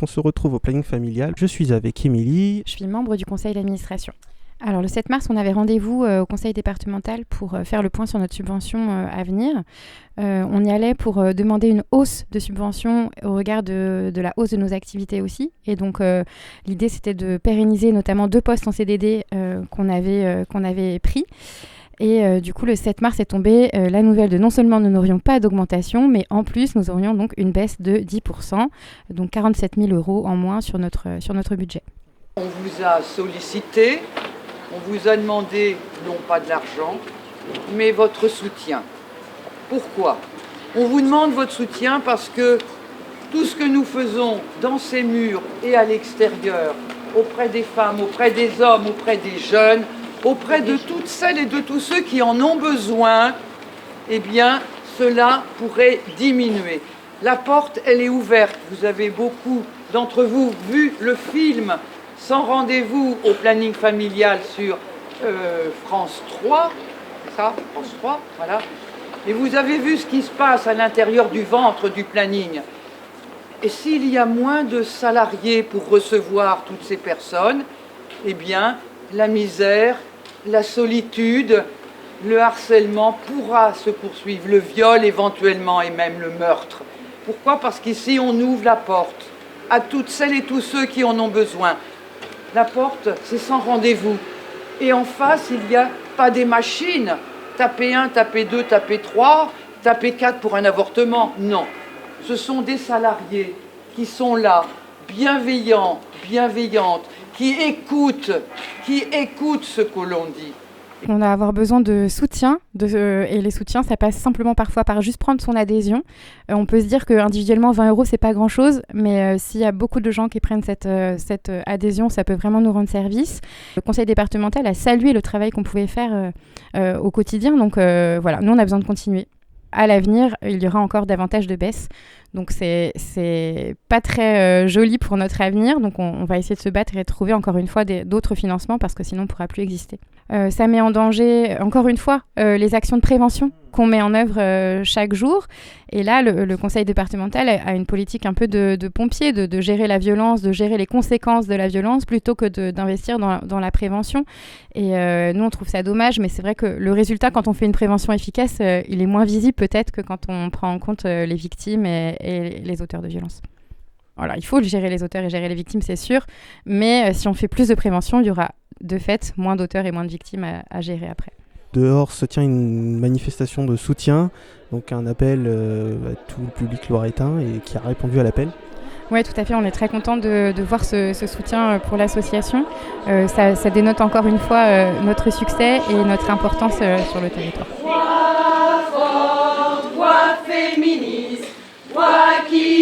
On se retrouve au planning familial. Je suis avec Émilie. Je suis membre du conseil d'administration. Alors le 7 mars, on avait rendez-vous au conseil départemental pour faire le point sur notre subvention à venir. On y allait pour demander une hausse de subvention au regard de la hausse de nos activités aussi. Et donc l'idée, c'était de pérenniser notamment 2 postes en CDD qu'on avait pris. Et du coup, le 7 mars est tombée la nouvelle de non seulement nous n'aurions pas d'augmentation, mais en plus, nous aurions donc une baisse de 10%, donc 47 000 € en moins sur notre budget. On vous a sollicité, on vous a demandé, non pas de l'argent, mais votre soutien. Pourquoi ? On vous demande votre soutien parce que tout ce que nous faisons dans ces murs et à l'extérieur, auprès des femmes, auprès des hommes, auprès des jeunes, auprès de toutes celles et de tous ceux qui en ont besoin, eh bien, cela pourrait diminuer. La porte, elle est ouverte. Vous avez beaucoup d'entre vous vu le film Sans rendez-vous au planning familial sur France 3. C'est ça ? France 3, voilà. Et vous avez vu ce qui se passe à l'intérieur du ventre du planning. Et s'il y a moins de salariés pour recevoir toutes ces personnes, eh bien, la misère, la solitude, le harcèlement pourra se poursuivre, le viol éventuellement et même le meurtre. Pourquoi ? Parce qu'ici, on ouvre la porte à toutes celles et tous ceux qui en ont besoin. La porte, c'est sans rendez-vous. Et en face, il n'y a pas des machines. Taper 1, taper 2, taper 3, taper 4 pour un avortement. Non. Ce sont des salariés qui sont là, bienveillants, bienveillantes, qui écoutent ce que l'on dit. On va avoir besoin de soutien, et les soutiens, ça passe simplement parfois par juste prendre son adhésion. On peut se dire qu'individuellement, 20 €, c'est pas grand-chose, mais s'il y a beaucoup de gens qui prennent cette adhésion, ça peut vraiment nous rendre service. Le conseil départemental a salué le travail qu'on pouvait faire au quotidien, donc voilà, nous on a besoin de continuer. À l'avenir, il y aura encore davantage de baisses. Donc c'est pas très joli pour notre avenir. Donc on va essayer de se battre et de trouver encore une fois d'autres financements parce que sinon on ne pourra plus exister. Ça met en danger, encore une fois, les actions de prévention qu'on met en œuvre chaque jour. Et là, le conseil départemental a une politique un peu de pompier, de gérer la violence, de gérer les conséquences de la violence plutôt que d'investir dans la prévention. Et nous, on trouve ça dommage, mais c'est vrai que le résultat, quand on fait une prévention efficace, il est moins visible peut-être que quand on prend en compte les victimes et les auteurs de violences. Voilà, il faut gérer les auteurs et gérer les victimes, c'est sûr, mais si on fait plus de prévention, il y aura de fait moins d'auteurs et moins de victimes à gérer après. Dehors se tient une manifestation de soutien, donc un appel à tout le public loiretain et qui a répondu à l'appel. Oui, tout à fait. On est très content de voir ce soutien pour l'association. Ça dénote encore une fois notre succès et notre importance sur le territoire. Voix forte, voix féministe, voix qui